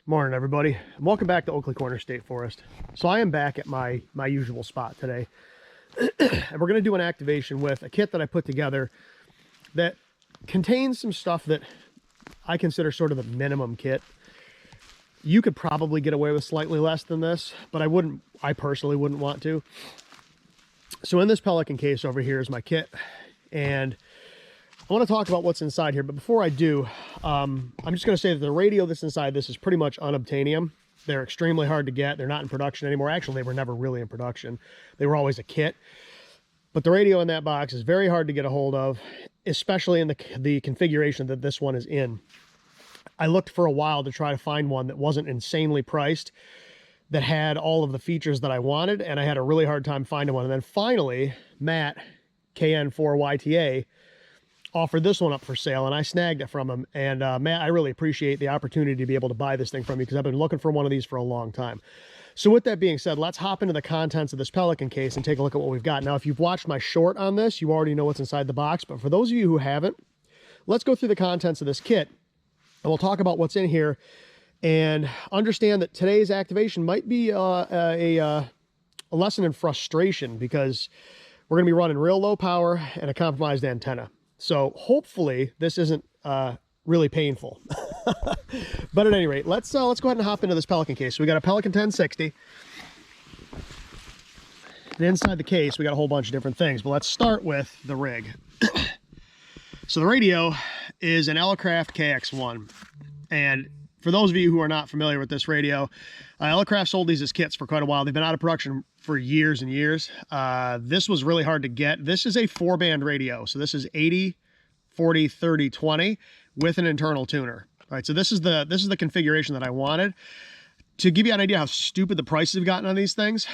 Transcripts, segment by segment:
Morning, everybody, and welcome back to Oakley Corner State Forest. So I am back at my usual spot today, and we're going to do an activation with a kit that I put together that contains some stuff that I consider sort of the minimum kit. You could probably get away with slightly less than this, but I personally wouldn't want to. So in this Pelican case over here is my kit, and I want to talk about what's inside here, but before I do, I'm just going to say that the radio that's inside this is pretty much unobtainium. They're extremely hard to get. They're not in production anymore. Actually, they were never really in production. They were always a kit. But the radio in that box is very hard to get a hold of, especially in the configuration that this one is in. I looked for a while to try to find one that wasn't insanely priced, that had all of the features that I wanted, and I had a really hard time finding one. And then finally, Matt, KN4YTA, offered this one up for sale, and I snagged it from him. And Matt, I really appreciate the opportunity to be able to buy this thing from you, because I've been looking for one of these for a long time. So with that being said, let's hop into the contents of this Pelican case and take a look at what we've got. Now, if you've watched my short on this, you already know what's inside the box, but for those of you who haven't, let's go through the contents of this kit, and we'll talk about what's in here, and understand that today's activation might be a lesson in frustration, because we're going to be running real low power and a compromised antenna. So hopefully this isn't really painful. But at any rate, let's go ahead and hop into this Pelican case. So we got a Pelican 1060. And inside the case, we got a whole bunch of different things, but let's start with the rig. So the radio is an Elecraft KX1. And for those of you who are not familiar with this radio, Elecraft sold these as kits for quite a while. They've been out of production for years and years. This was really hard to get. This is a 4-band radio. So this is 80, 40, 30, 20 with an internal tuner. All right, so this is the configuration that I wanted. To give you an idea how stupid the prices have gotten on these things,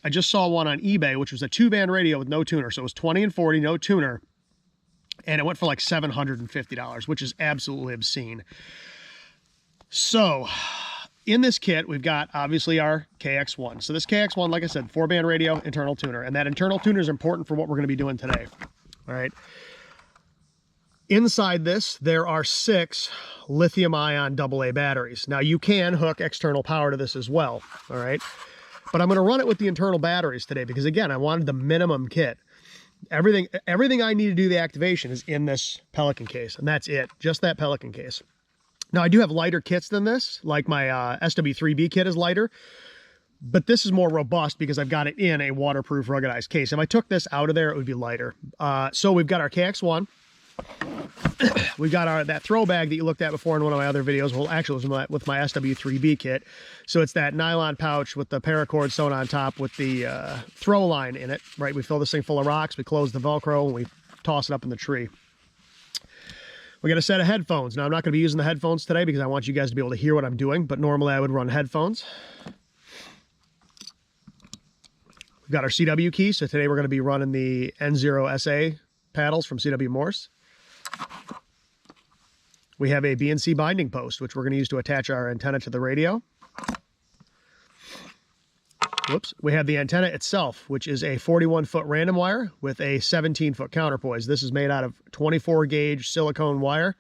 I just saw one on eBay, which was a 2-band radio with no tuner. So it was 20 and 40, no tuner. And it went for like $750, which is absolutely obscene. So in this kit, we've got obviously our KX1. So this KX1, like I said, 4-band radio, internal tuner. And that internal tuner is important for what we're going to be doing today. All right. Inside this, there are 6 lithium-ion AA batteries. Now, you can hook external power to this as well. All right. But I'm going to run it with the internal batteries today because, again, I wanted the minimum kit. Everything I need to do the activation is in this Pelican case. And that's it. Just that Pelican case. Now, I do have lighter kits than this, like my SW3B kit is lighter, but this is more robust because I've got it in a waterproof ruggedized case. If I took this out of there, it would be lighter. So we've got our KX1. We've got that throw bag that you looked at before in one of my other videos. Well, actually, it was with my SW3B kit. So it's that nylon pouch with the paracord sewn on top with the throw line in it, right? We fill this thing full of rocks, we close the Velcro, and we toss it up in the tree. We got a set of headphones. Now, I'm not going to be using the headphones today because I want you guys to be able to hear what I'm doing, but normally I would run headphones. We've got our CW key, so today we're going to be running the N0SA paddles from CW Morse. We have a BNC binding post, which we're going to use to attach our antenna to the radio. Whoops. We have the antenna itself, which is a 41-foot random wire with a 17-foot counterpoise. This is made out of 24-gauge silicone wire.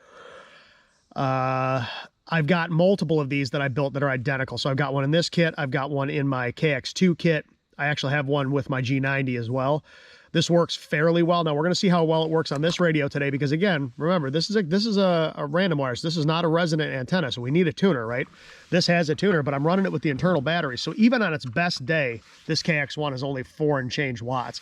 I've got multiple of these that I built that are identical. So I've got one in this kit. I've got one in my KX2 kit. I actually have one with my G90 as well. This works fairly well. Now, we're going to see how well it works on this radio today because, again, remember, this is a random wire. So this is not a resonant antenna, so we need a tuner, right? This has a tuner, but I'm running it with the internal battery. So even on its best day, this KX1 is only 4 and change watts.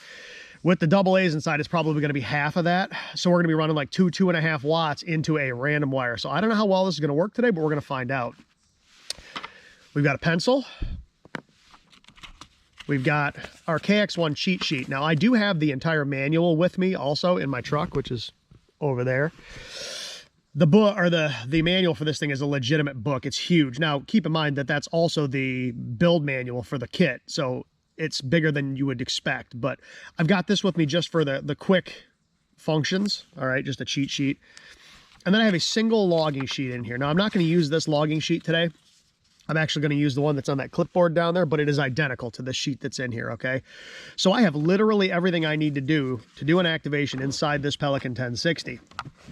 With the AA's inside, it's probably going to be half of that. So we're going to be running like 2.5 watts into a random wire. So I don't know how well this is going to work today, but we're going to find out. We've got a pencil. We've got our KX1 cheat sheet. Now, I do have the entire manual with me also in my truck, which is over there. The book, or the manual for this thing is a legitimate book. It's huge. Now, keep in mind that that's also the build manual for the kit, so it's bigger than you would expect. But I've got this with me just for the quick functions, all right, just a cheat sheet. And then I have a single logging sheet in here. Now, I'm not going to use this logging sheet today. I'm actually going to use the one that's on that clipboard down there, but it is identical to the sheet that's in here, okay? So I have literally everything I need to do an activation inside this Pelican 1060.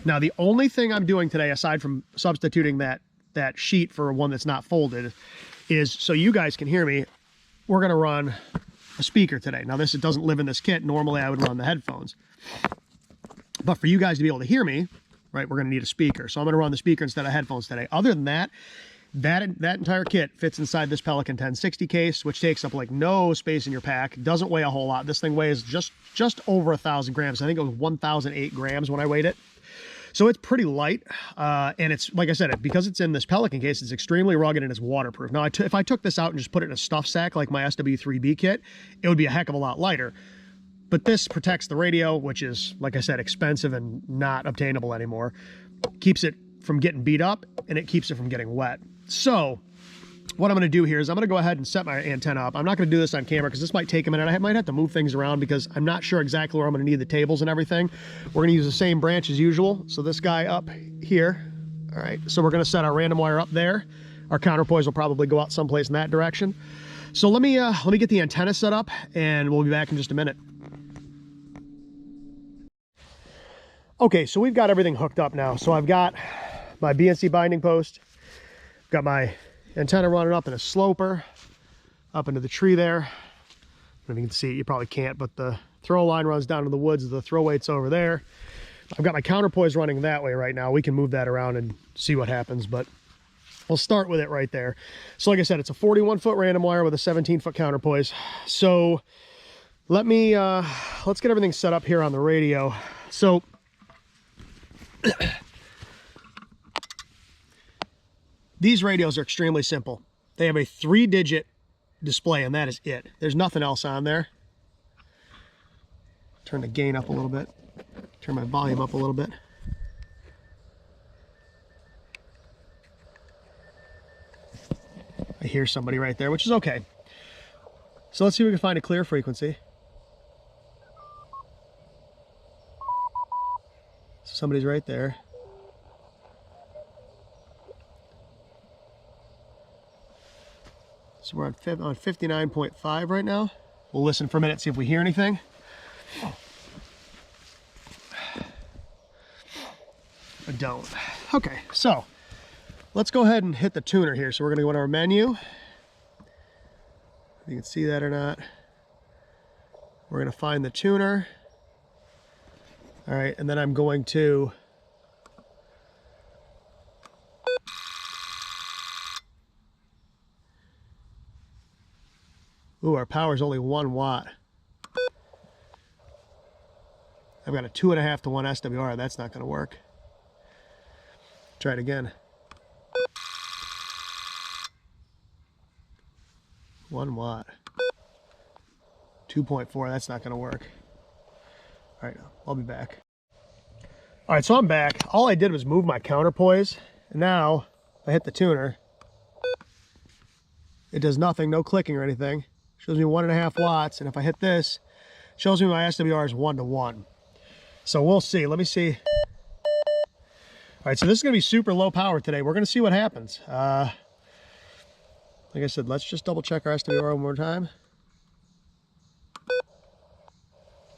Now, the only thing I'm doing today, aside from substituting that that sheet for one that's not folded is so you guys can hear me. We're going to run a speaker today. Now this, it doesn't live in this kit. Normally I would run the headphones, but for you guys to be able to hear me, right, we're going to need a speaker. So I'm going to run the speaker instead of headphones today. Other than that, that entire kit fits inside this Pelican 1060 case, which takes up like no space in your pack. Doesn't weigh a whole lot. This thing weighs just over 1,000 grams. I think it was 1,008 grams when I weighed it. So it's pretty light, and it's, like I said, because it's in this Pelican case, it's extremely rugged and it's waterproof. Now, if I took this out and just put it in a stuff sack like my SW3B kit, it would be a heck of a lot lighter. But this protects the radio, which is, like I said, expensive and not obtainable anymore. Keeps it from getting beat up, and it keeps it from getting wet. So what I'm going to do here is I'm going to go ahead and set my antenna up. I'm not going to do this on camera because this might take a minute. I might have to move things around because I'm not sure exactly where I'm going to need the tables and everything. We're going to use the same branch as usual. So this guy up here. All right. So we're going to set our random wire up there. Our counterpoise will probably go out someplace in that direction. So let me get the antenna set up and we'll be back in just a minute. Okay, so we've got everything hooked up now. So I've got my BNC binding post, got my antenna running up in a sloper up into the tree there. I don't know if you can see it, you probably can't, but the throw line runs down to the woods, the throw weight's over there. I've got my counterpoise running that way right now. We can move that around and see what happens, but we'll start with it right there. So like I said, it's a 41-foot random wire with a 17-foot counterpoise. So let's get everything set up here on the radio. So these radios are extremely simple. They have a 3-digit display and that is it. There's nothing else on there. Turn the gain up a little bit. Turn my volume up a little bit. I hear somebody right there, which is okay. So let's see if we can find a clear frequency. So somebody's right there. So we're on 59.5 right now. We'll listen for a minute, see if we hear anything. I don't. Okay, so let's go ahead and hit the tuner here. So we're gonna go into our menu. If you can see that or not. We're gonna find the tuner. All right, and then I'm going to ooh, our power is only 1 watt. I've got a 2.5 to 1 SWR. That's not going to work. Try it again. 1 watt. 2.4. That's not going to work. All right, I'll be back. All right, so I'm back. All I did was move my counterpoise. And now I hit the tuner. It does nothing, no clicking or anything. Shows me 1.5 watts, and if I hit this, it shows me my SWR is 1 to 1. So we'll see. Let me see. All right, so this is going to be super low power today. We're going to see what happens. Like I said, let's just double check our SWR one more time.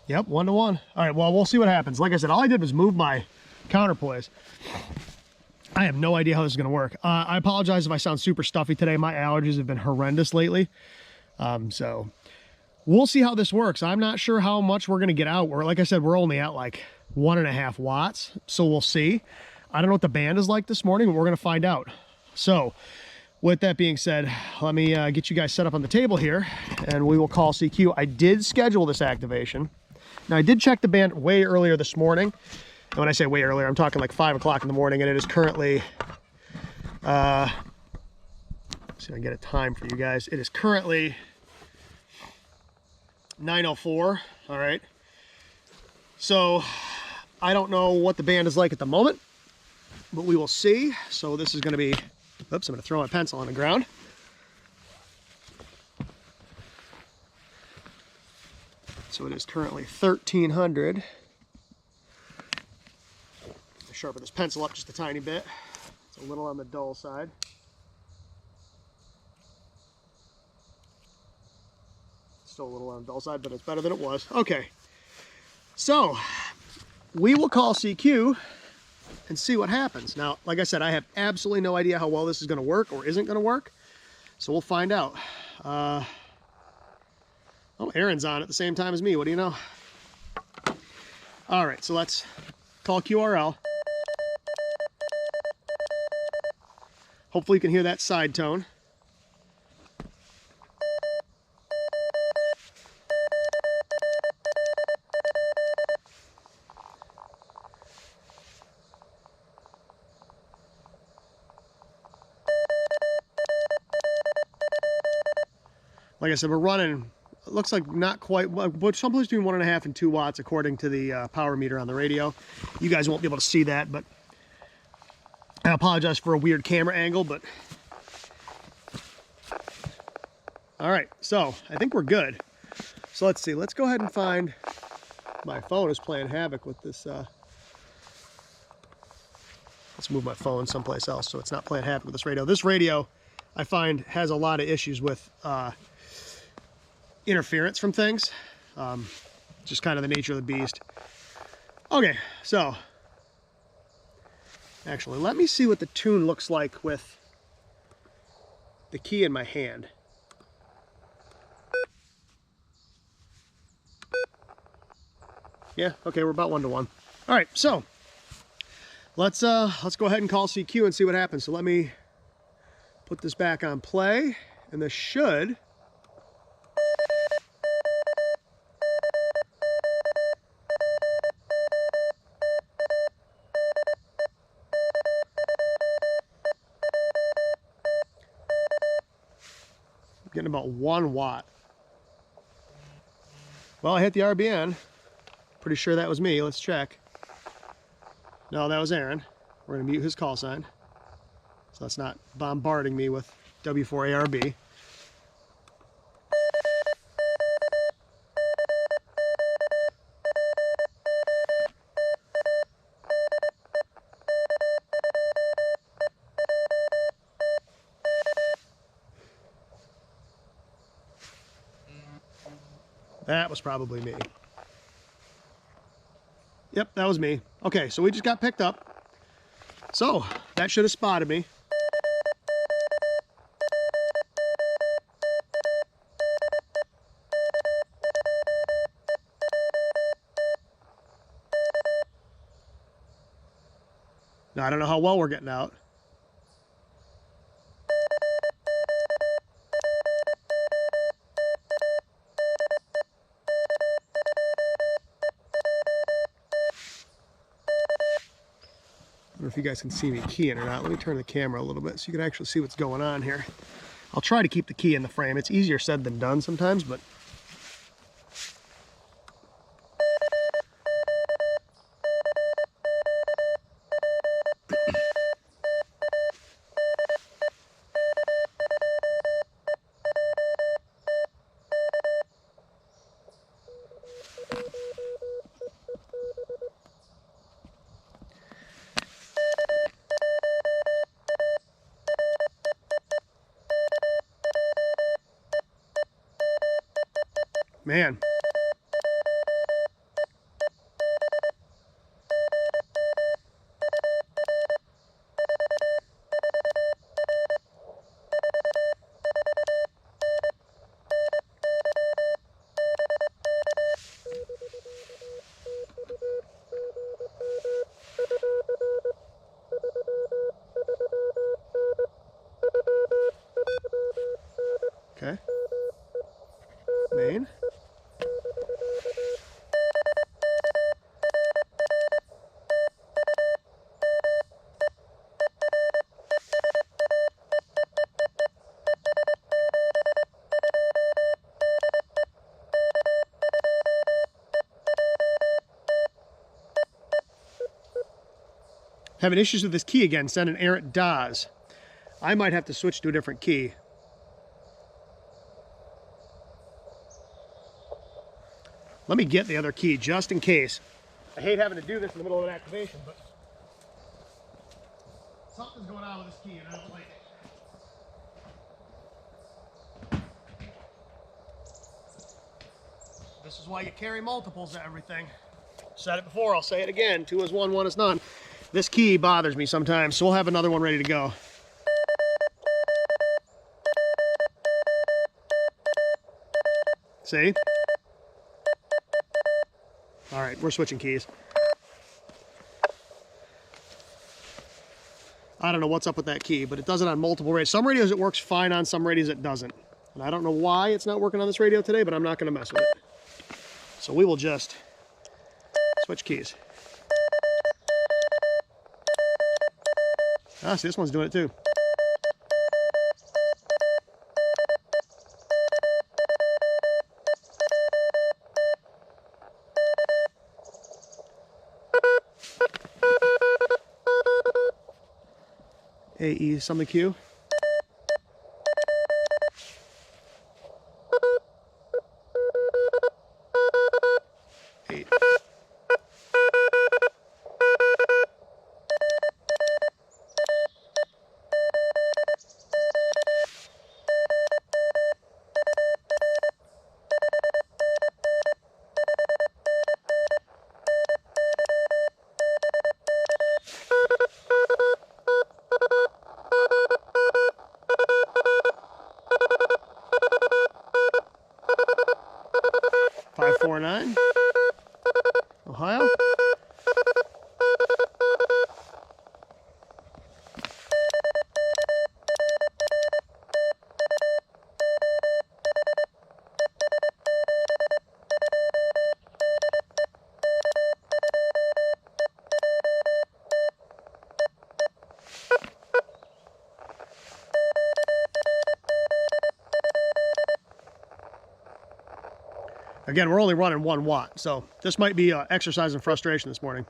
Yep, 1 to 1. All right, well, we'll see what happens. Like I said, all I did was move my counterpoise. I have no idea how this is going to work. I apologize if I sound super stuffy today. My allergies have been horrendous lately. So we'll see how this works. I'm not sure how much we're going to get out. Like I said, we're only at like 1.5 watts. So we'll see. I don't know what the band is like this morning, but we're going to find out. So with that being said, let me get you guys set up on the table here and we will call CQ. I did schedule this activation. Now I did check the band way earlier this morning. And when I say way earlier, I'm talking like 5 o'clock in the morning, and it is currently, let's see if I can get a time for you guys. It is currently 9:04, all right? So I don't know what the band is like at the moment, but we will see. So this is gonna be, oops, I'm gonna throw my pencil on the ground. So it is currently 1300. Sharpen this pencil up just a tiny bit. It's a little on the dull side. Still a little on the dull side, but it's better than it was. Okay, so we will call CQ and see what happens. Now, like I said, I have absolutely no idea how well this is going to work or isn't going to work. So we'll find out. Oh, Aaron's on at the same time as me. What do you know? All right, so let's call QRL. Hopefully you can hear that side tone. Like I said, we're running, it looks like not quite, but someplace between 1.5 and 2 watts according to the power meter on the radio. You guys won't be able to see that, but I apologize for a weird camera angle, but all right, so I think we're good. So let's see, let's go ahead and find, my phone is playing havoc with this, let's move my phone someplace else so it's not playing havoc with this radio. This radio, I find, has a lot of issues with interference from things. Just kind of the nature of the beast. Okay, so actually, let me see what the tune looks like with the key in my hand. Yeah, okay, we're about 1 to 1. All right, so let's go ahead and call CQ and see what happens. So let me put this back on play, and this should getting about 1 watt. Well, I hit the RBN. Pretty sure that was me. Let's check. No, that was Aaron. We're going to mute his call sign, so that's not bombarding me with W4ARB. That was probably me. Yep, that was me. Okay, so we just got picked up. So, that should have spotted me. Now, I don't know how well we're getting out. I don't know if you guys can see me keying or not. Let me turn the camera a little bit so you can actually see what's going on here. I'll try to keep the key in the frame. It's easier said than done sometimes, but man. Okay. Main. Having issues with this key again, send an errant DAS. I might have to switch to a different key. Let me get the other key just in case. I hate having to do this in the middle of an activation, but something's going on with this key and I don't like it. This is why you carry multiples of everything. Said it before, I'll say it again. 2 is 1, 1 is none. This key bothers me sometimes, so we'll have another one ready to go. See? All right, we're switching keys. I don't know what's up with that key, but it does it on multiple radios. Some radios it works fine on, some radios it doesn't. And I don't know why it's not working on this radio today, but I'm not going to mess with it. So we will just switch keys. Ah, see, this one's doing it too. AE something Q. Eight. .549, Ohio. Again, we're only running 1 watt, so this might be exercise in frustration this morning.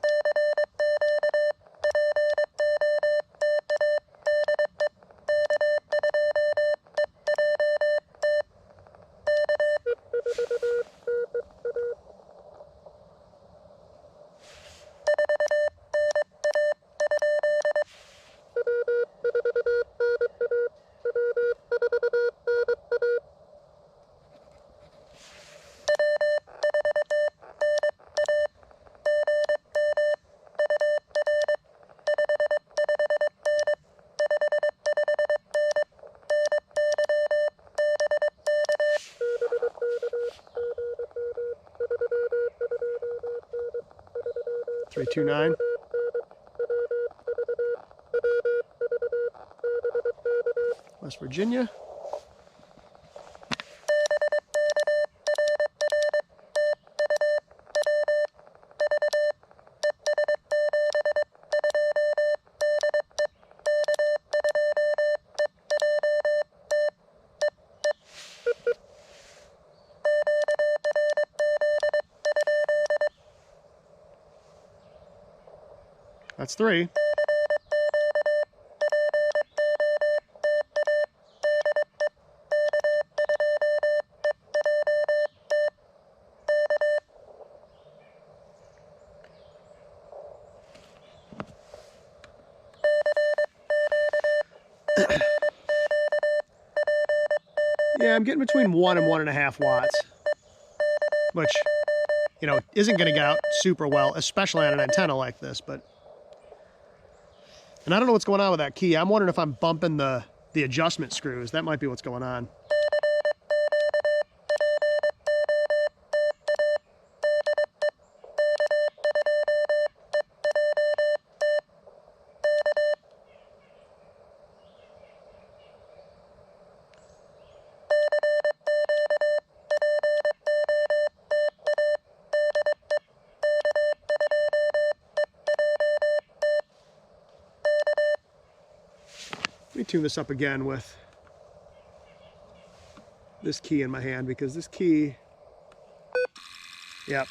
.329. West Virginia. That's 3. Yeah, I'm getting between 1 and 1.5 watts, which, you know, isn't going to get out super well, especially on an antenna like this, but... And I don't know what's going on with that key. I'm wondering if I'm bumping the adjustment screws. That might be what's going on. Let me tune this up again with this key in my hand, because this key, yep.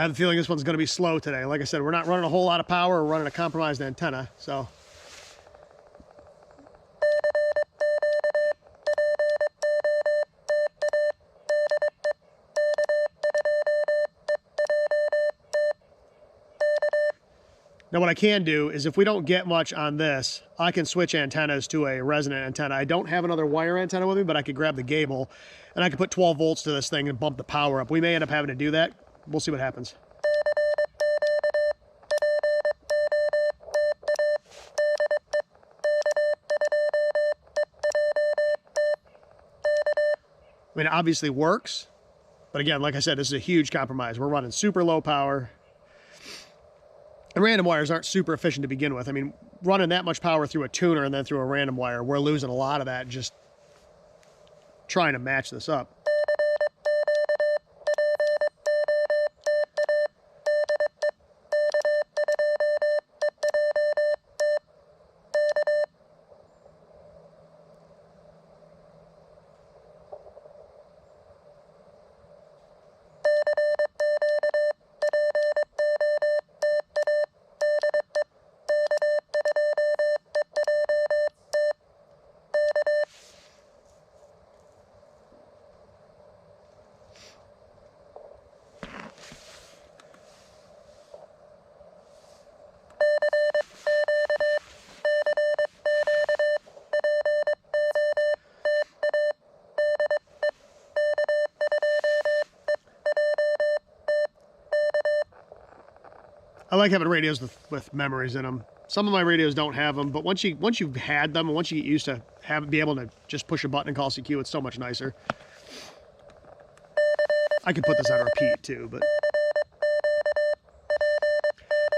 I have a feeling this one's going to be slow today. Like I said, we're not running a whole lot of power. We're running a compromised antenna, so. Now what I can do is if we don't get much on this, I can switch antennas to a resonant antenna. I don't have another wire antenna with me, but I could grab the gable and I could put 12 volts to this thing and bump the power up. We may end up having to do that. We'll see what happens. I mean, it obviously works, but again, like I said, this is a huge compromise. We're running super low power. And random wires aren't super efficient to begin with. I mean, running that much power through a tuner and then through a random wire, we're losing a lot of that just trying to match this up. I like having radios with memories in them. Some of my radios don't have them, but once you've had them and once you get used to be able to just push a button and call CQ, it's so much nicer. I could put this on repeat too, but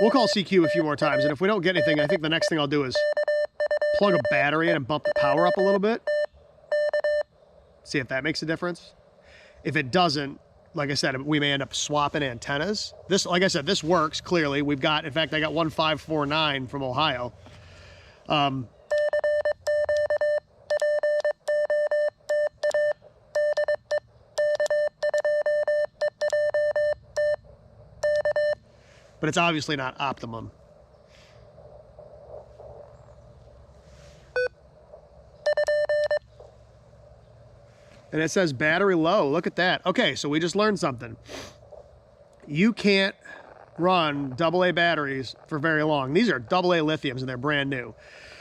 we'll call CQ a few more times, and if we don't get anything, I think the next thing I'll do is plug a battery in and bump the power up a little bit. See if that makes a difference. If it doesn't, like I said, we may end up swapping antennas. This, like I said, this works clearly. We've got, in fact, I got 1549 from Ohio. But it's obviously not optimum. And it says battery low. Look at that. Okay, so we just learned something. You can't run AA batteries for very long. These are AA lithiums and they're brand new.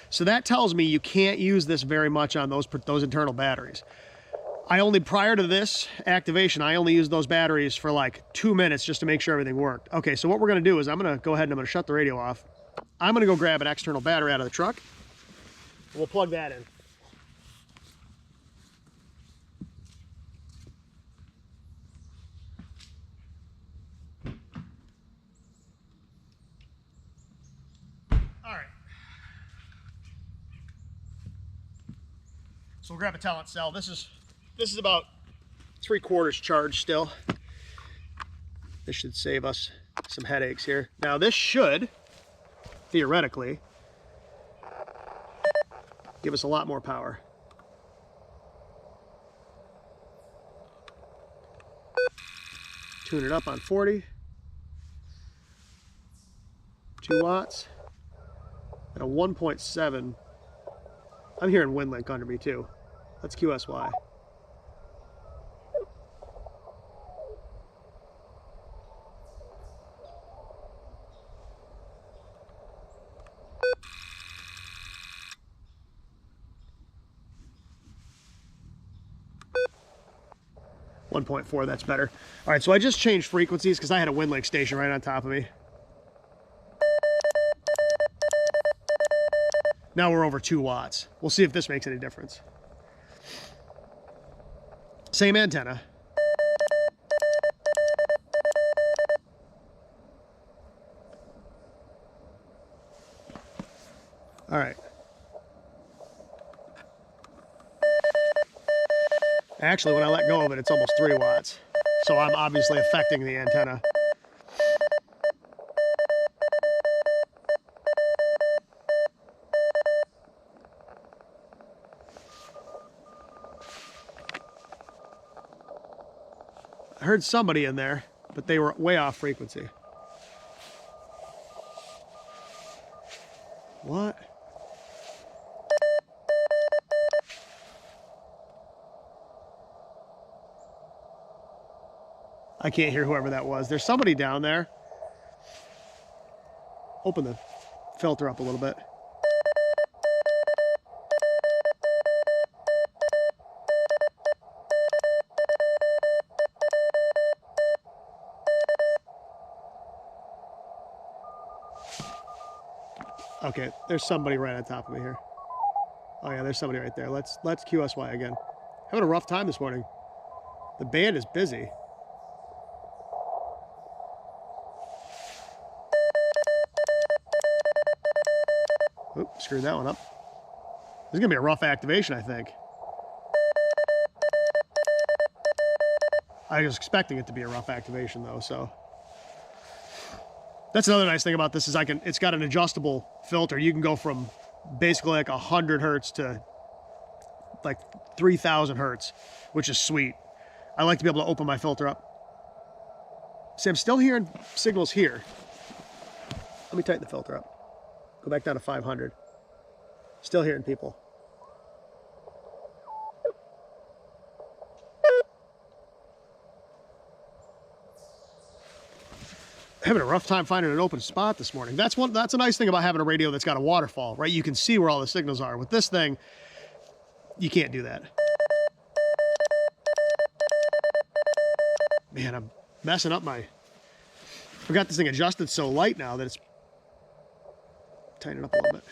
So that tells me you can't use this very much on those internal batteries. Prior to this activation, I only used those batteries for like 2 minutes just to make sure everything worked. Okay, so what we're gonna do is I'm gonna go ahead and I'm gonna shut the radio off. I'm gonna go grab an external battery out of the truck. We'll plug that in. All right. So we'll grab a talent cell. This is about 3/4 charged still. This should save us some headaches here. Now this should, theoretically, give us a lot more power. Tune it up on 40. 2 watts. At a 1.7. I'm hearing WindLink under me too. That's QSY. .4, that's better. All right, so I just changed frequencies because I had a WindLink station right on top of me. Now we're over 2 watts. We'll see if this makes any difference. Same antenna. All right. Actually, when I let go of it, it's almost 3 watts. So I'm obviously affecting the antenna. I heard somebody in there. but they were way off frequency. What? I can't hear whoever that was. There's somebody down there. Open the filter up a little bit. Okay, there's somebody right on top of me here. Oh yeah, there's somebody right there. Let's QSY again. Having a rough time this morning. The band is busy. Oops, screwed that one up. This is gonna be a rough activation, I think. I was expecting it to be a rough activation though, so. That's another nice thing about this is it's got an adjustable filter. You can go from basically like 100 hertz to like 3,000 hertz, which is sweet. I like to be able to open my filter up. See, I'm still hearing signals here. Let me tighten the filter up. Go back down to 500. Still hearing people. Having a rough time finding an open spot this morning. That's a nice thing about having a radio that's got a waterfall, right? You can see where all the signals are. With this thing, you can't do that. Man, I'm messing up I got this thing adjusted so light now that it's tighten it up a little bit.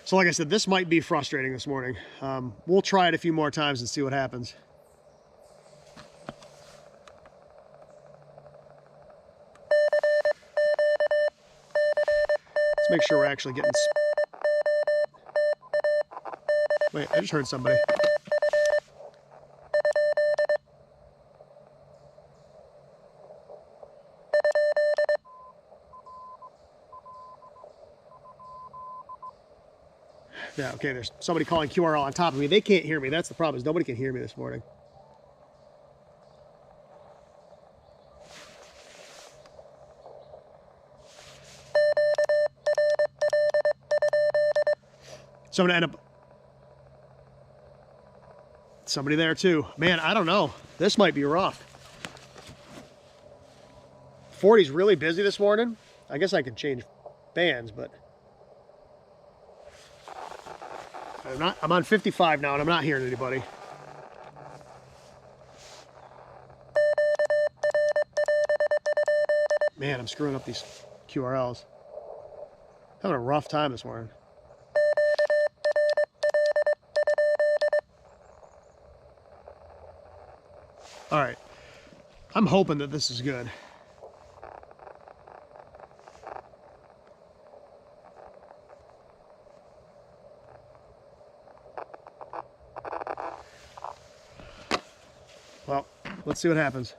So like I said, this might be frustrating this morning. We'll try it a few more times and see what happens. Let's make sure we're actually getting... Wait, I just heard somebody. Yeah, okay, there's somebody calling QRL on top of me. They can't hear me. That's the problem, is nobody can hear me this morning. So I'm gonna end up... Somebody there too. Man, I don't know. This might be rough. 40's really busy this morning. I guess I could change bands, but... I'm on 55 now and I'm not hearing anybody. Man, I'm screwing up these QRLs. Having a rough time this morning. All right, I'm hoping that this is good. Well, let's see what happens.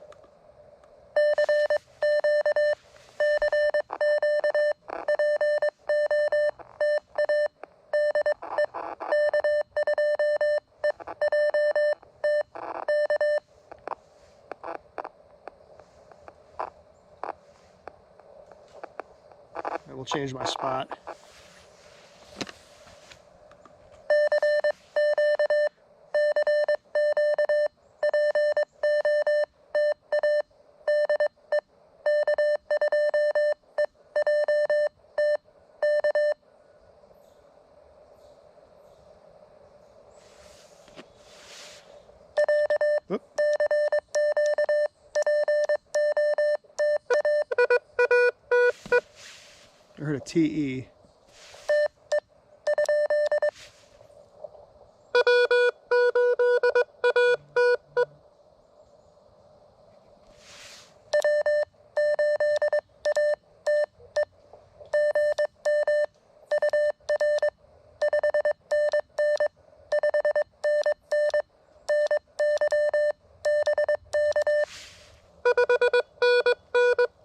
I will change my spot. Oop. I heard a TE.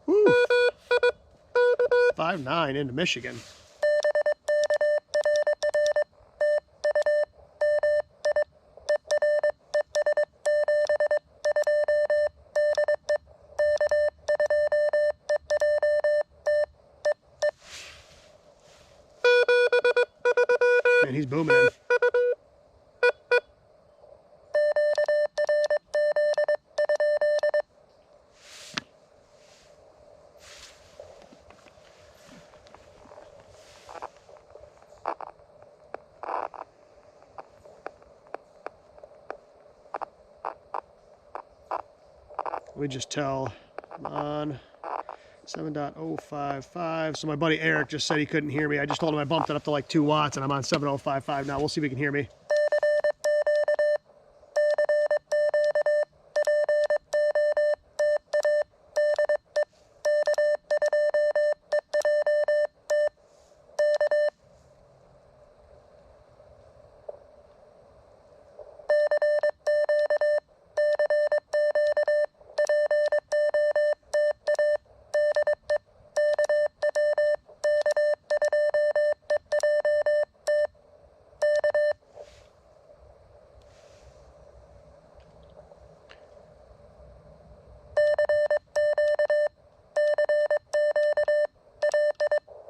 Woo. 5-9 into Michigan. he's booming in. We just tell, come on, 7.055. So my buddy Eric just said he couldn't hear me. I just told him I bumped it up to like 2 watts and I'm on 7.055 now. We'll see if he can hear me.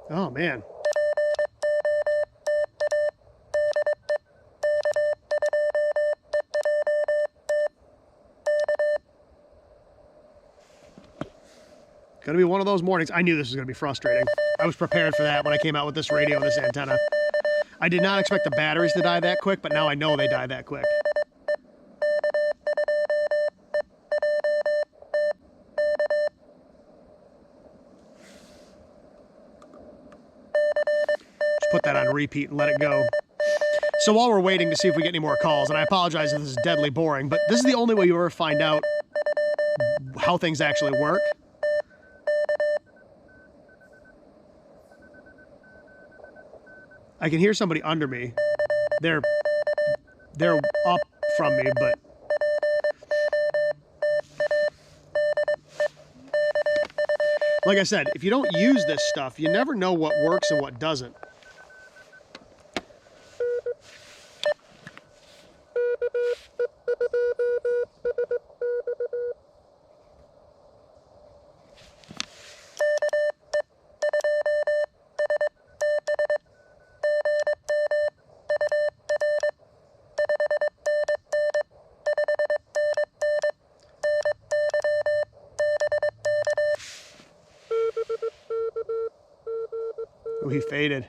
Oh, man. Gonna be one of those mornings. I knew this was gonna be frustrating. I was prepared for that when I came out with this radio and this antenna. I did not expect the batteries to die that quick, but now I know they die that quick. Just put that on repeat and let it go. So while we're waiting to see if we get any more calls, and I apologize if this is deadly boring, but this is the only way you ever find out how things actually work. I can hear somebody under me. They're up from me, but like I said, if you don't use this stuff, you never know what works and what doesn't. Oh, he faded.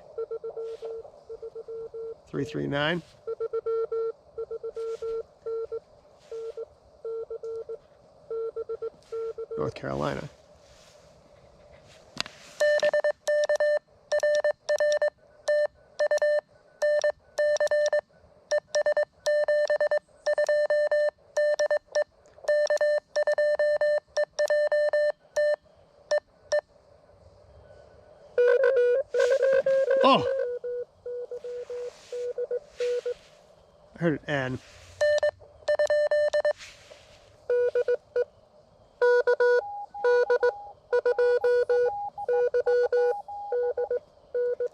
339. North Carolina. Oh! I heard it end.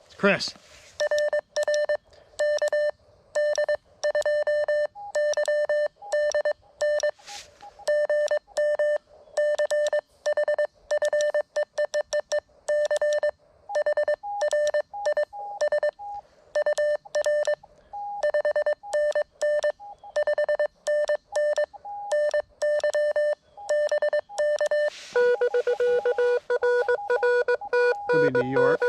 It's Chris. Could be New York.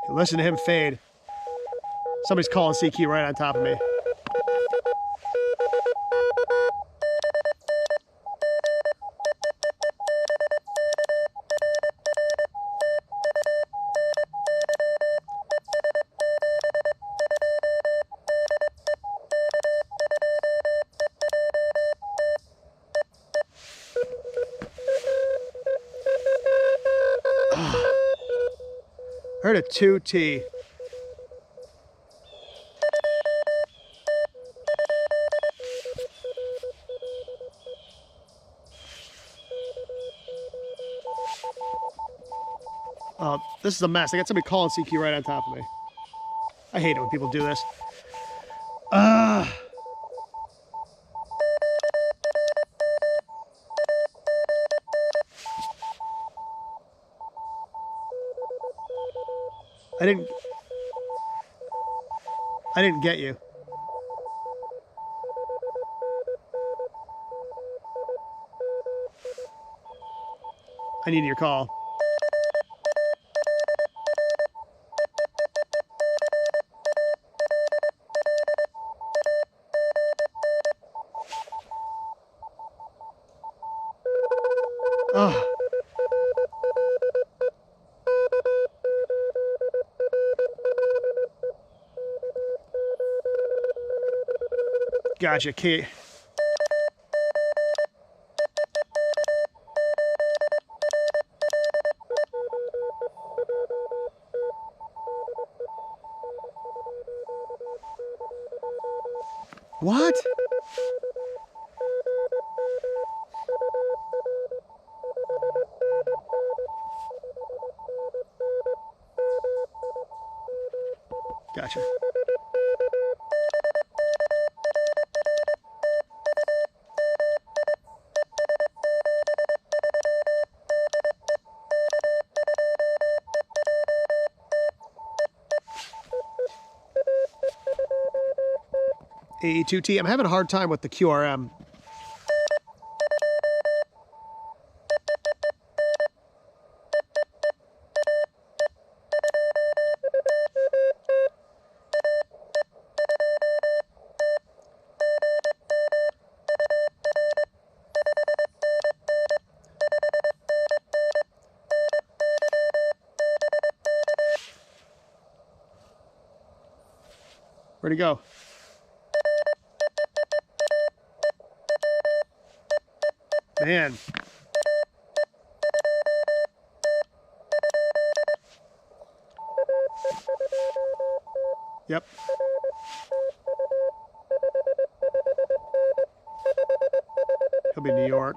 Listen to him fade. Somebody's calling CQ right on top of me. Heard a 2T. This is a mess. I got somebody calling CQ right on top of me. I hate it when people do this. I didn't get you. I need your call. Oh. Gotcha, Kate. What? Gotcha. AE2T. I'm having a hard time with the QRM. Where'd he go? Man. Yep. He'll be in New York.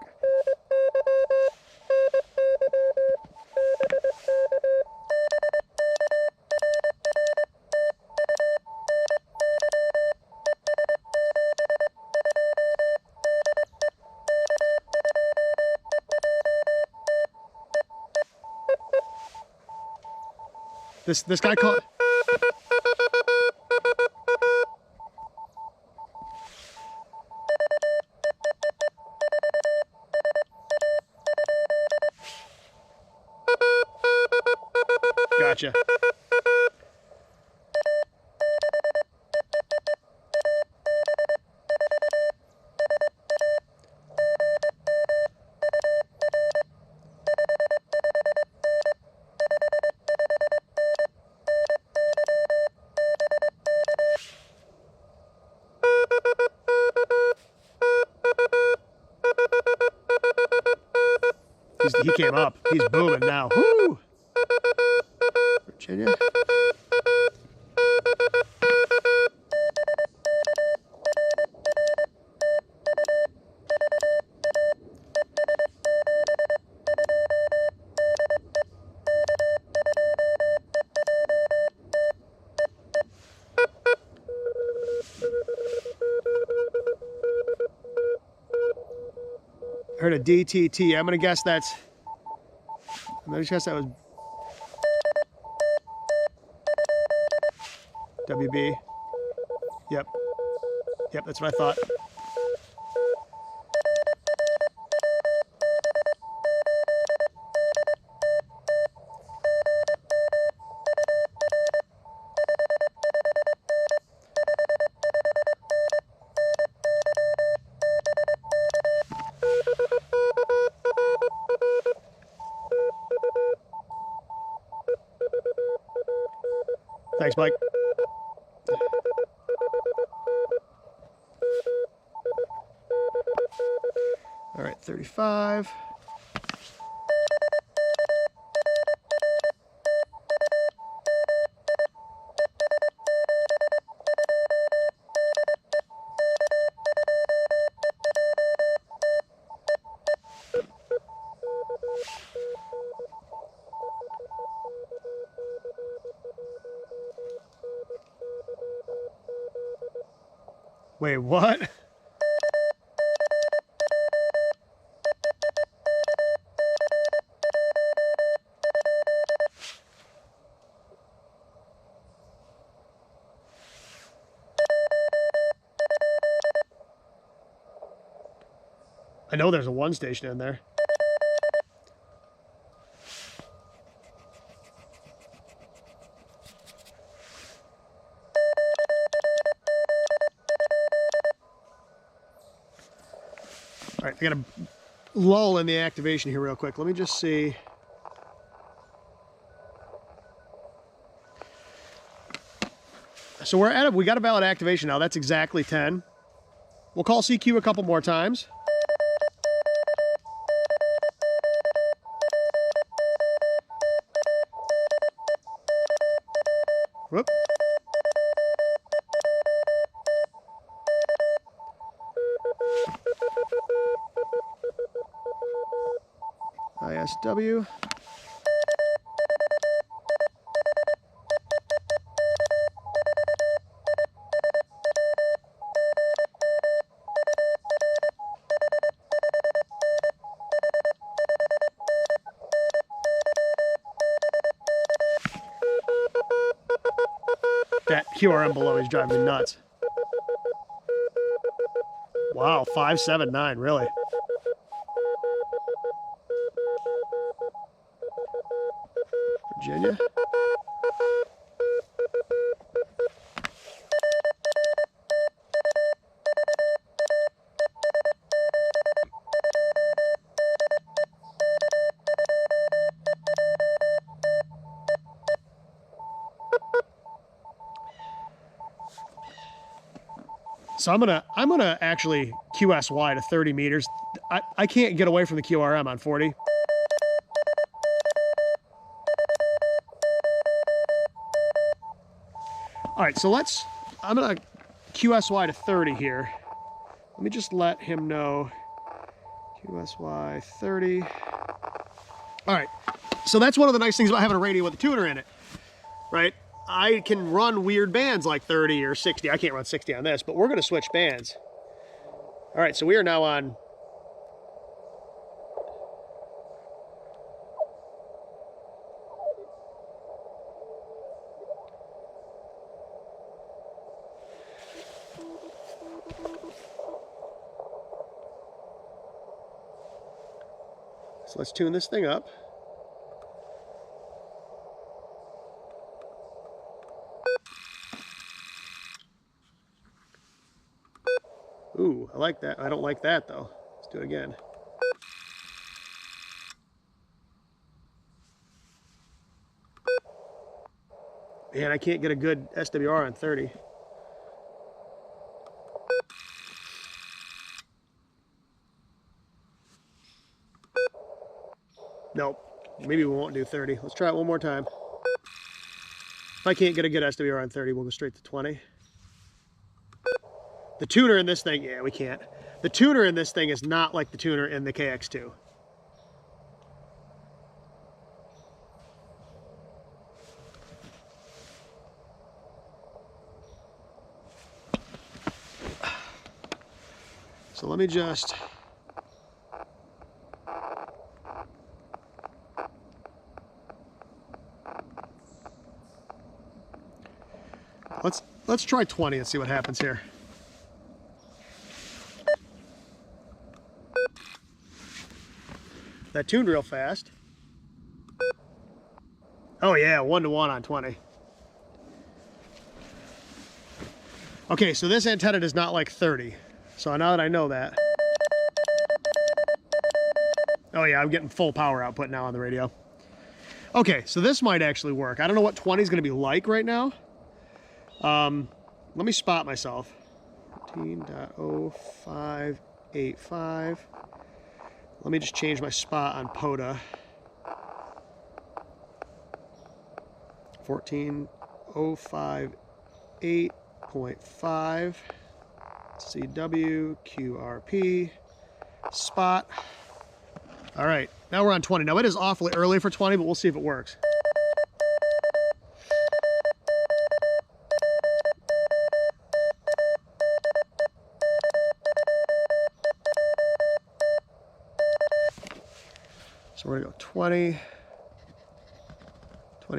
This guy called. Gotcha. He came up. He's booming now. Woo! Virginia. Heard a DTT. I'm gonna guess that's. I'm gonna guess that was WB. Yep. Yep, that's what I thought. Thanks, Mike. All right, 35. Wait, what? I know there's a 1 station in there. All right, I got a lull in the activation here real quick. Let me just see. So we got a valid activation now. That's exactly 10. We'll call CQ a couple more times. Whoop. ISW. That QRM below is driving me nuts. Wow, 579, really. Virginia. So I'm gonna actually QSY to 30 meters. I can't get away from the QRM on 40. All right, so I'm gonna QSY to 30 here. Let me just let him know. QSY 30. All right, so that's one of the nice things about having a radio with a tuner in it, right? I can run weird bands like 30 or 60. I can't run 60 on this, but we're gonna switch bands. All right, so we are now on. So let's tune this thing up. Ooh, I like that. I don't like that though. Let's do it again. Man, I can't get a good SWR on 30. Nope. Maybe we won't do 30. Let's try it one more time. If I can't get a good SWR on 30, we'll go straight to 20. The tuner in this thing, yeah, we can't. The tuner in this thing is not like the tuner in the KX2. So let me just... Let's try 20 and see what happens here. That tuned real fast. Oh yeah, 1-to-1 on 20. Okay, so this antenna does not like 30. So now that I know that. Oh yeah, I'm getting full power output now on the radio. Okay, so this might actually work. I don't know what 20 is gonna be like right now. Let me spot myself. 14.0585. Let me just change my spot on POTA. 14.058.5 CW QRP spot. All right, now we're on 20. Now it is awfully early for 20, but we'll see if it works. So we're gonna go 20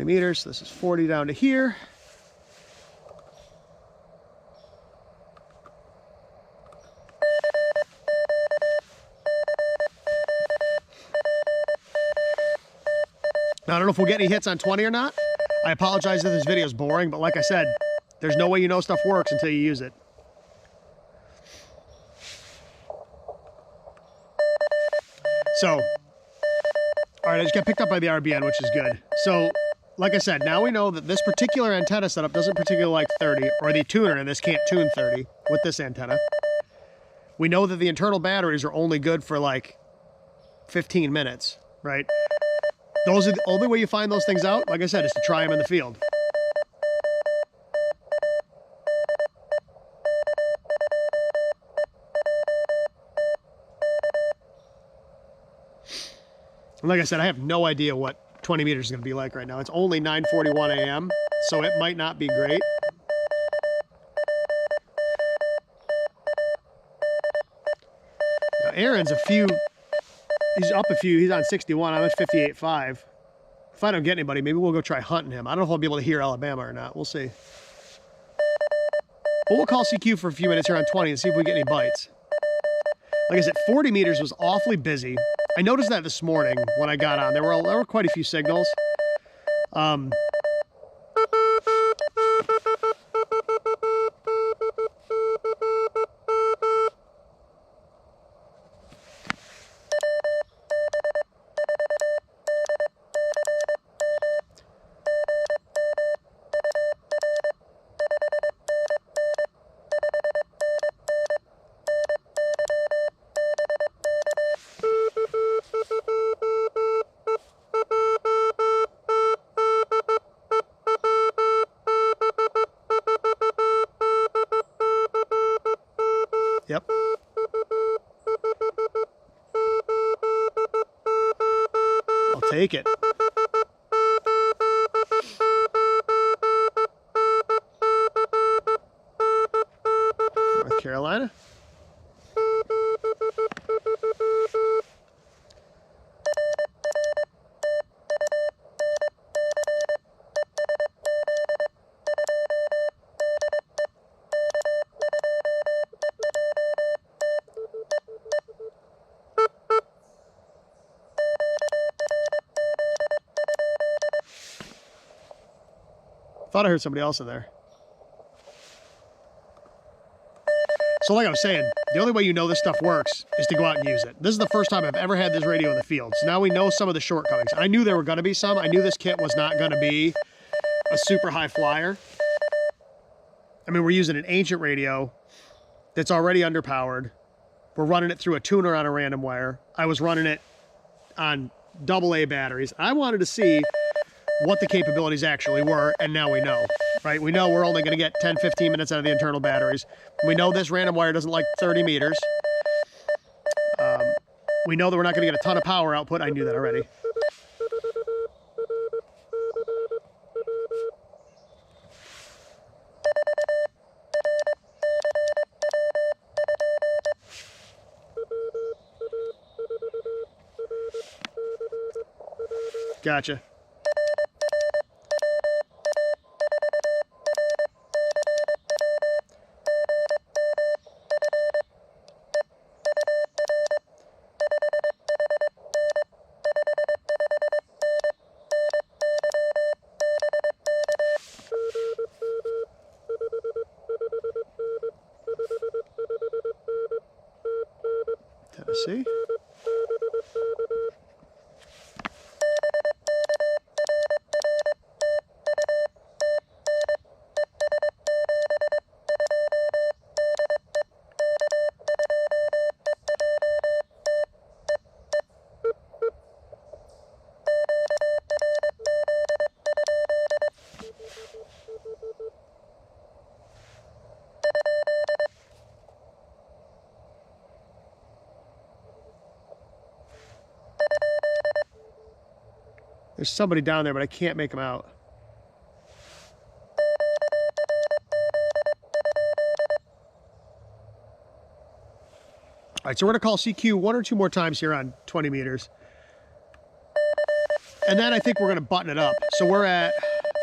meters. So this is 40 down to here. don't know if we'll get any hits on 20 or not. I apologize if this video is boring, but like I said, there's no way you know stuff works until you use it. So, all right, I just got picked up by the RBN, which is good. So, like I said, now we know that this particular antenna setup doesn't particularly like 30, or the tuner in this can't tune 30 with this antenna. We know that the internal batteries are only good for like 15 minutes, right? Those are the only way you find those things out, like I said, is to try them in the field. And like I said, I have no idea what 20 meters is going to be like right now. It's only 9:41 a.m., so it might not be great. Now, Aaron's he's up a few. He's on 61. I'm at 58.5. If I don't get anybody, maybe we'll go try hunting him. I don't know if I'll be able to hear Alabama or not. We'll see. But we'll call CQ for a few minutes here on 20 and see if we get any bites. Like I said, 40 meters was awfully busy. I noticed that this morning when I got on. There were quite a few signals. Yep. I'll take it. North Carolina. Thought I heard somebody else in there. So like I was saying, the only way you know this stuff works is to go out and use it. This is the first time I've ever had this radio in the field. So now we know some of the shortcomings. I knew there were going to be some. I knew this kit was not going to be a super high flyer. I mean, we're using an ancient radio that's already underpowered. We're running it through a tuner on a random wire. I was running it on AA batteries. I wanted to see what the capabilities actually were, and now we know, right? We know we're only going to get 10, 15 minutes out of the internal batteries. We know this random wire doesn't like 30 meters. We know that we're not going to get a ton of power output. I knew that already. Gotcha. Tennessee. There's somebody down there, but I can't make them out. All right, so we're gonna call CQ one or two more times here on 20 meters. And then I think we're gonna button it up. So we're at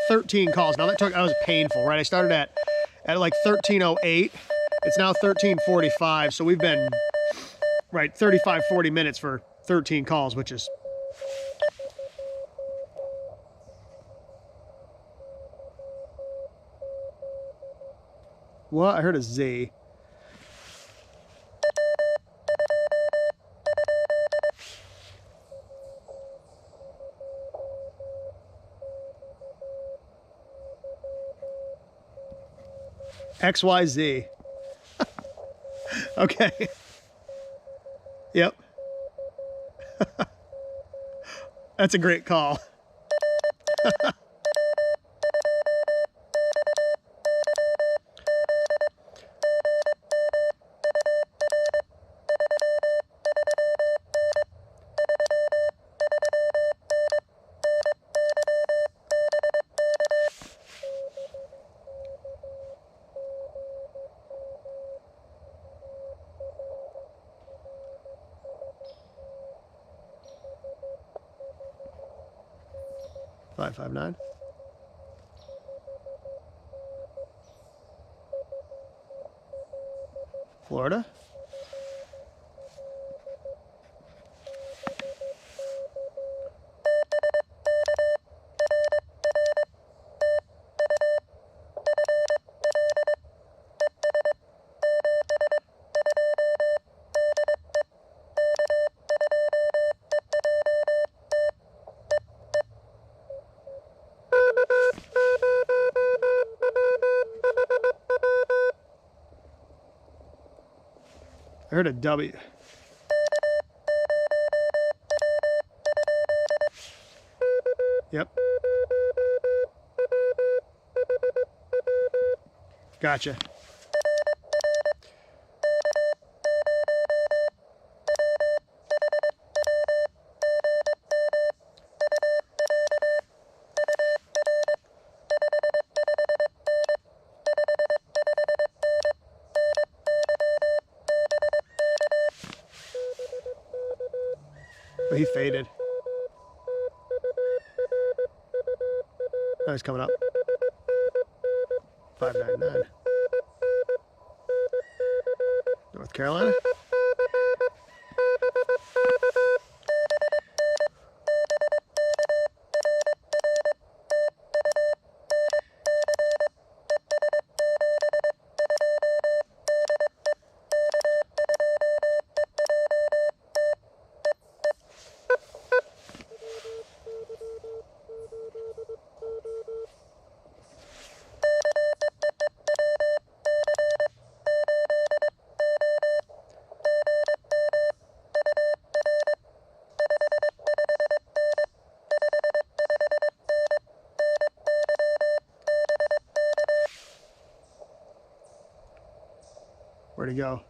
13 calls. Now that was painful, right? I started at like 13:08. It's now 13:45. So we've been, right, 35, 40 minutes for 13 calls, which is What? I heard a Z. XYZ. Okay. Yep. That's a great call. Five, 5, 9. Florida. I heard a W. Yep. Gotcha. But he faded. Oh, he's coming up. 599. North Carolina. Where'd he go?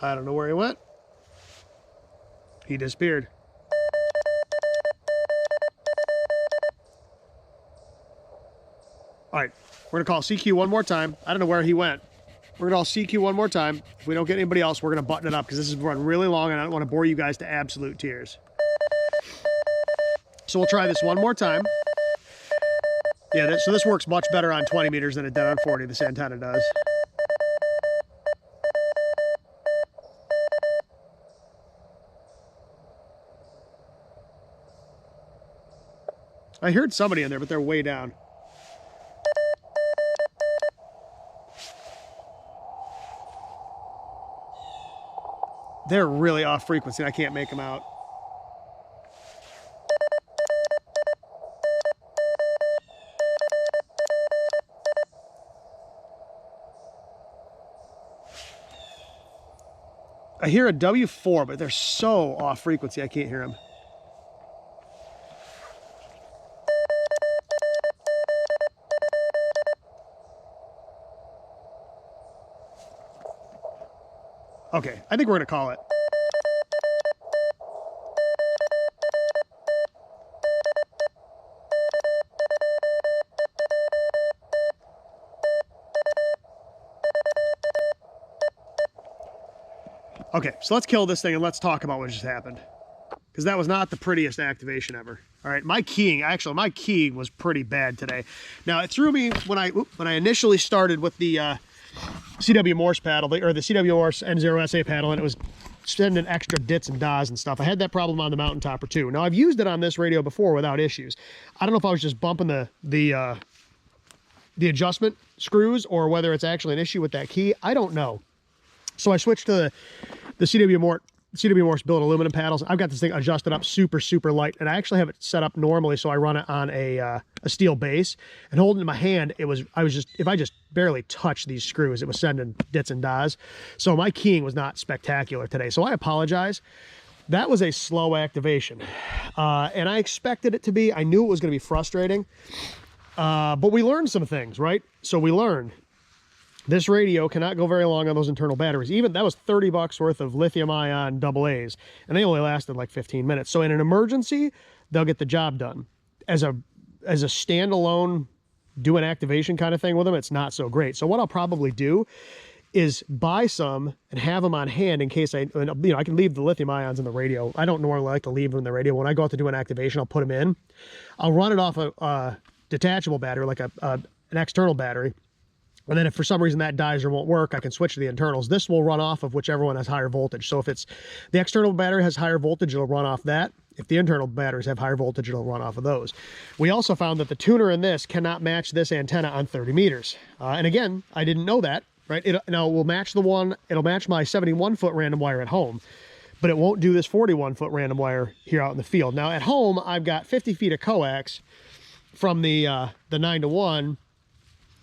I don't know where he went. He disappeared. All right, we're gonna call CQ one more time. I don't know where he went. We're gonna call CQ one more time. If we don't get anybody else, we're gonna button it up because this is run really long and I don't want to bore you guys to absolute tears. So we'll try this one more time. Yeah, so this works much better on 20 meters than it did on 40, this antenna does. I heard somebody in there, but they're way down. They're really off frequency. I can't make them out. I hear a W4, but they're so off frequency, I can't hear them. Okay, I think we're gonna call it. Okay, so let's kill this thing and let's talk about what just happened. Because that was not the prettiest activation ever. All right, my keying was pretty bad today. Now, it threw me when I initially started with the CW Morse paddle, or the CW Morse M0SA paddle, and it was sending extra dits and dahs and stuff. I had that problem on the Mountain Topper too. Now, I've used it on this radio before without issues. I don't know if I was just bumping the adjustment screws or whether it's actually an issue with that key. I don't know. So I switched to the CW Morse billet aluminum paddles. I've got this thing adjusted up super, super light, and I actually have it set up normally so I run it on a steel base. And holding it in my hand, if I just barely touched these screws, it was sending dits and dahs. So my keying was not spectacular today. So I apologize. That was a slow activation, and I expected it to be. I knew it was going to be frustrating, but we learned some things, right? So we learned this radio cannot go very long on those internal batteries. Even that was 30 bucks worth of lithium ion AA's, and they only lasted like 15 minutes. So in an emergency, they'll get the job done. As a standalone, do an activation kind of thing with them, it's not so great. So what I'll probably do is buy some and have them on hand in case I can leave the lithium ions in the radio. I don't normally like to leave them in the radio. When I go out to do an activation, I'll put them in. I'll run it off a detachable battery, like an external battery. And then if for some reason that dies or won't work, I can switch to the internals. This will run off of whichever one has higher voltage. So if it's the external battery has higher voltage, it'll run off that. If the internal batteries have higher voltage, it'll run off of those. We also found that the tuner in this cannot match this antenna on 30 meters. And again, I didn't know that, right? Now it will match it'll match my 71-foot random wire at home, but it won't do this 41-foot random wire here out in the field. Now at home, I've got 50 feet of coax from the 9-to-1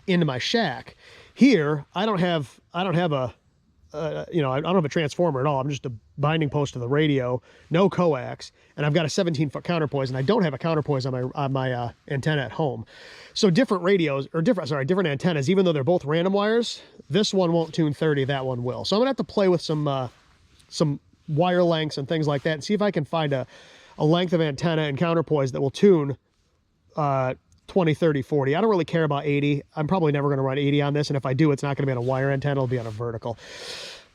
into my shack. Here, I don't have a transformer at all. I'm just a binding post to the radio, no coax, and I've got a 17-foot counterpoise, and I don't have a counterpoise on my antenna at home. So different antennas, even though they're both random wires, this one won't tune 30, that one will. So I'm gonna have to play with some wire lengths and things like that and see if I can find a length of antenna and counterpoise that will tune 20, 30, 40. I don't really care about 80. I'm probably never going to run 80 on this, and if I do, it's not going to be on a wire antenna. It'll be on a vertical.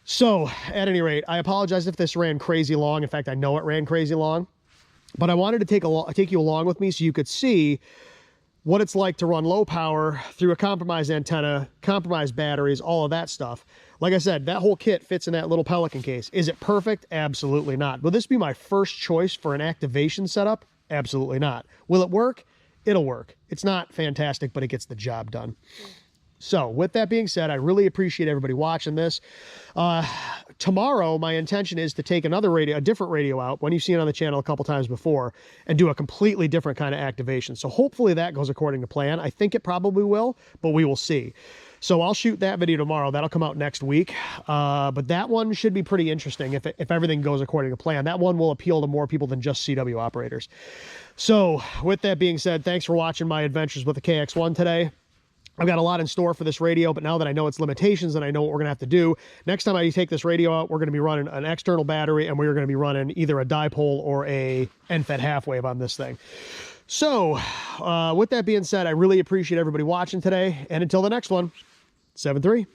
So, at any rate, I apologize if this ran crazy long. In fact, I know it ran crazy long, but I wanted to take you along with me so you could see what it's like to run low power through a compromised antenna, compromised batteries, all of that stuff. Like I said, that whole kit fits in that little Pelican case. Is it perfect? Absolutely not. Will this be my first choice for an activation setup? Absolutely not. Will it work? It'll work. It's not fantastic, but it gets the job done. So with that being said, I really appreciate everybody watching this. Tomorrow, my intention is to take a different radio out, one you've seen on the channel a couple times before, and do a completely different kind of activation. So hopefully that goes according to plan. I think it probably will, but we will see. So I'll shoot that video tomorrow. That'll come out next week. But that one should be pretty interesting if everything goes according to plan. That one will appeal to more people than just CW operators. So with that being said, thanks for watching my adventures with the KX1 today. I've got a lot in store for this radio, but now that I know its limitations and I know what we're going to have to do, next time I take this radio out, we're going to be running an external battery, and we're going to be running either a dipole or a end-fed half wave on this thing. So with that being said, I really appreciate everybody watching today, and until the next one, 7-3.